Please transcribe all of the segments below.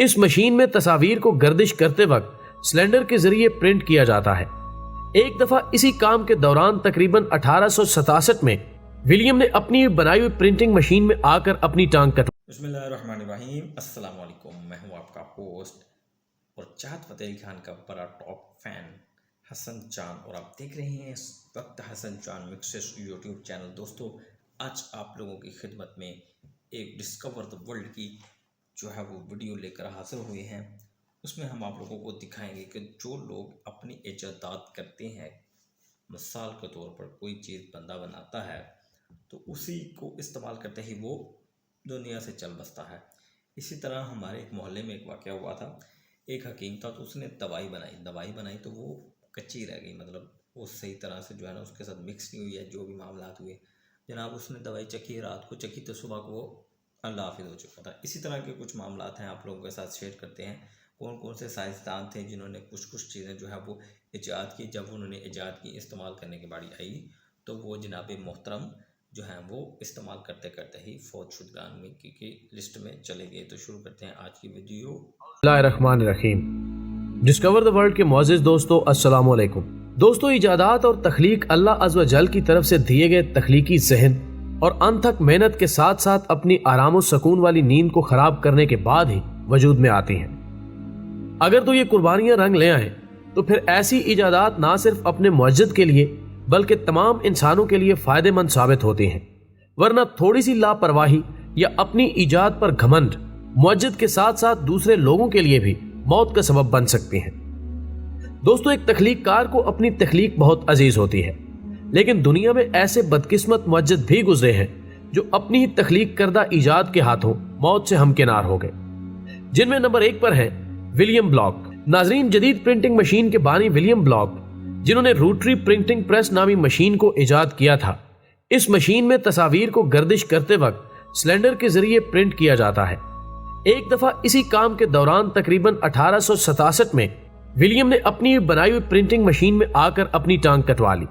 اس machine میں تصاویر کو گردش کرتے وقت سلنڈر کے ذریعے پرنٹ کیا جاتا ہے۔ ایک دفعہ اسی کام کے دوران تقریباً 1867 میں ولیم نے اپنی بنائی ہوئی پرنٹنگ مشین میں آ کر اپنی ٹانگ کٹوائی۔ بسم اللہ الرحمن الرحیم۔ السلام علیکم، میں ہوں آپ کا ہوسٹ اور چاہت فتح علی خان کا بڑا ٹاپ فین حسن چاند، اور آپ دیکھ رہے ہیں اس وقت حسن چاند مکسز یوٹیوب چینل۔ دوستو، آج آپ لوگوں کی خدمت میں ایک ڈسکور دا ورلڈ کی جو ہے وہ ویڈیو لے کر حاضر ہوئے ہیں۔ اس میں ہم آپ لوگوں کو دکھائیں گے کہ جو لوگ اپنی ایجادات کرتے ہیں، مثال کے طور پر کوئی چیز بندہ بناتا ہے تو اسی کو استعمال کرتے ہی وہ دنیا سے چل بستا ہے۔ اسی طرح ہمارے ایک محلے میں ایک واقعہ ہوا تھا۔ ایک حکیم تھا تو اس نے دوائی بنائی تو وہ کچی رہ گئی، مطلب وہ صحیح طرح سے جو ہے نا اس کے ساتھ مکس نہیں ہوئی ہے۔ جو بھی معاملات ہوئے جناب، اس نے دوائی چکھی، رات کو چکھی تو صبح کو وہ اللہ حافظ ہو چکا تھا۔ اسی طرح کے کچھ معاملات ہیں، آپ لوگوں کے ساتھ شیئر کرتے ہیں۔ کون کون سے سائنسدان تھے جنہوں نے کچھ چیزیں جو ہے وہ ایجاد کی، جب انہوں نے ایجاد کی استعمال کرنے کی باری آئی تو وہ جناب محترم جو ہیں وہ استعمال کرتے کرتے ہی فوت شدگان میں کی لسٹ میں چلے گئے۔ تو شروع کرتے ہیں آج کی ویڈیو۔ بسم اللہ الرحمن الرحیم۔ ڈسکور دا ورلڈ کے معزز دوستو، السلام علیکم۔ دوستو، ایجادات اور تخلیق اللہ عز و جل کی طرف سے دیے گئے تخلیقی ذہن اور انتھک محنت کے ساتھ ساتھ اپنی آرام و سکون والی نیند کو خراب کرنے کے بعد ہی وجود میں آتی ہیں۔ اگر تو یہ قربانیاں رنگ لے آئیں تو پھر ایسی ایجادات نہ صرف اپنے معجزت کے لیے بلکہ تمام انسانوں کے لیے فائدہ مند ثابت ہوتی ہیں، ورنہ تھوڑی سی لاپرواہی یا اپنی ایجاد پر گھمنڈ معجزت کے ساتھ ساتھ دوسرے لوگوں کے لیے بھی موت کا سبب بن سکتی ہیں۔ دوستو، ایک تخلیق کار کو اپنی تخلیق بہت عزیز ہوتی ہے، لیکن دنیا میں ایسے بدقسمت معجزت بھی گزرے ہیں جو اپنی ہی تخلیق کردہ ایجاد کے ہاتھوں موت سے ہمکنار ہو گئے، جن میں نمبر 1 پر ہیں ولیم بلاک۔ ناظرین، جدید پرنٹنگ مشین کے بانی ولیم بلاک، جنہوں نے روٹری پرنٹنگ پریس نامی مشین کو ایجاد کیا تھا، اس مشین میں تصاویر کو گردش کرتے وقت سلنڈر کے ذریعے پرنٹ کیا جاتا ہے۔ ایک دفعہ اسی کام کے دوران تقریباً 1867 میں ولیم نے اپنی بنائی ہوئی پرنٹنگ مشین میں آ کر اپنی ٹانگ کٹوا لی۔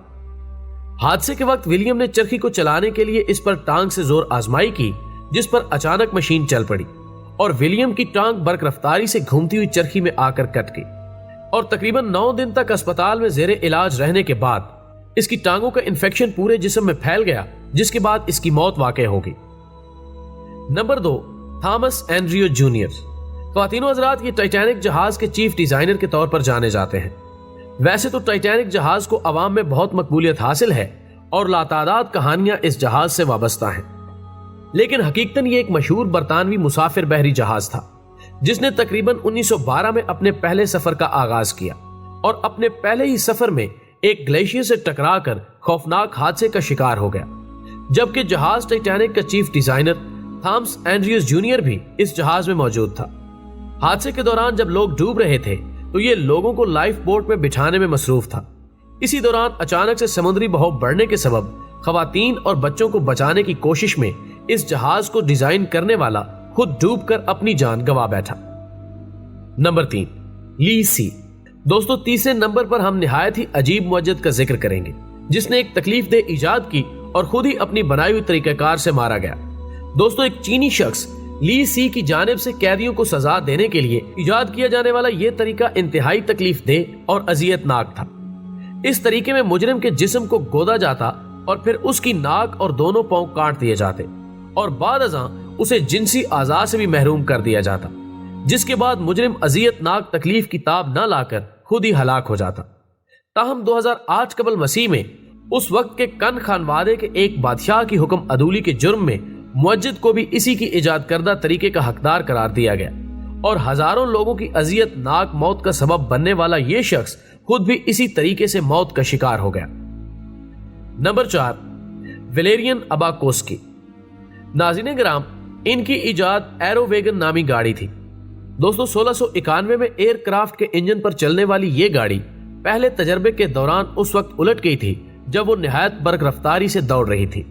حادثے کے وقت ولیم نے چرخی کو چلانے کے لیے اس پر ٹانگ سے زور آزمائی کی، جس پر اچانک مشین چل پڑی اور ولیم کی ٹانگ برق رفتاری سے گھومتی ہوئی چرخی میں آ کر کٹ گئی، اور تقریباً 9 دن تک اسپتال میں زیر علاج رہنے کے بعد اس کی ٹانگوں کا انفیکشن پورے جسم میں پھیل گیا، جس کے بعد اس کی موت واقع ہو گئی۔ Number 2، Thomas Andrew junior. خواتین و حضرات، یہ ٹائٹینک جہاز کے چیف ڈیزائنر کے طور پر جانے جاتے ہیں۔ ویسے تو ٹائٹینک جہاز کو عوام میں بہت مقبولیت حاصل ہے اور لاتعداد کہانیاں اس جہاز سے وابستہ ہیں، لیکن حقیقتاً یہ ایک مشہور برطانوی مسافر بحری جہاز تھا جس نے تقریباً 1912 میں اپنے پہلے سفر کا آغاز کیا اور اپنے پہلے ہی سفر میں ایک گلیشیئر سے ٹکرا کر خوفناک حادثے کا شکار ہو گیا، جبکہ جہاز ٹائٹینک کا chief designer Thomas Andrews junior بھی اس جہاز میں موجود تھا۔ حادثے کے دوران جب لوگ ڈوب رہے تھے تو یہ لوگوں کو لائف بوٹ میں بٹھانے میں مصروف تھا۔ اسی دوران اچانک سے سمندری بہاؤ بڑھنے کے سبب خواتین اور بچوں کو بچانے کی کوشش میں اس جہاز کو ڈیزائن کرنے والا خود ڈوب کر اپنی جان گنوا بیٹھا۔ نمبر 3، لی سی۔ دوستو، تیسرے نمبر پر ہم نہایت ہی عجیب معجزت کا ذکر کریں گے جس نے ایک تکلیف دہ ایجاد کی اور خود ہی اپنی بنائی ہوئی طریقہ کار سے مارا گیا۔ دوستو، ایک چینی شخص لی سی کی جانب سے قیدیوں کو سزا دینے کے لیے ایجاد کیا جانے والا یہ طریقہ انتہائی تکلیف دہ اور اذیت ناک تھا۔ اس طریقے میں مجرم کے جسم کو گودا جاتا اور پھر اس کی ناک اور دونوں پاؤں کاٹ دیے جاتے اور بعد ازاں اسے جنسی اعضاء سے بھی محروم کر دیا جاتا، جس کے بعد مجرم اذیت ناک تکلیف کی تاب نہ لا کر خود ہی ہلاک ہو جاتا۔ تاہم 2008 قبل مسیح میں اس وقت کے کن خانوادے کے ایک بادشاہ کی حکم عدولی کے جرم میں معجزت کو بھی اسی کی ایجاد کردہ طریقے کا حقدار قرار دیا گیا، اور ہزاروں لوگوں کی اذیت ناک موت کا سبب بننے والا یہ شخص خود بھی اسی طریقے سے موت کا شکار ہو گیا۔ نمبر 4، ویلیرین اباکوسکی۔ ناظرین کرام، ان کی ایجاد ایرو ویگن نامی گاڑی تھی۔ دوستو، 1691 میں ایئر کرافٹ کے انجن پر چلنے والی یہ گاڑی پہلے تجربے کے دوران اس وقت الٹ گئی تھی جب وہ نہایت برق رفتاری سے دوڑ رہی تھی۔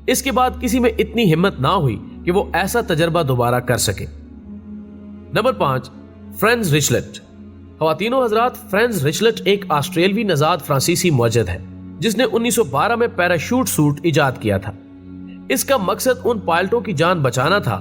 اس کے بعد کسی میں اتنی ہمت نہ ہوئی کہ وہ ایسا تجربہ دوبارہ کر سکے۔ نمبر 5، فرینز ریچلٹ۔ خواتین و حضرات، فرینز ریچلٹ ایک آسٹریلوی نژاد فرانسیسی معجزت ہے جس نے 1912 میں پیراشوٹ سوٹ ایجاد کیا تھا۔ اس کا مقصد ان پائلٹوں کی جان بچانا تھا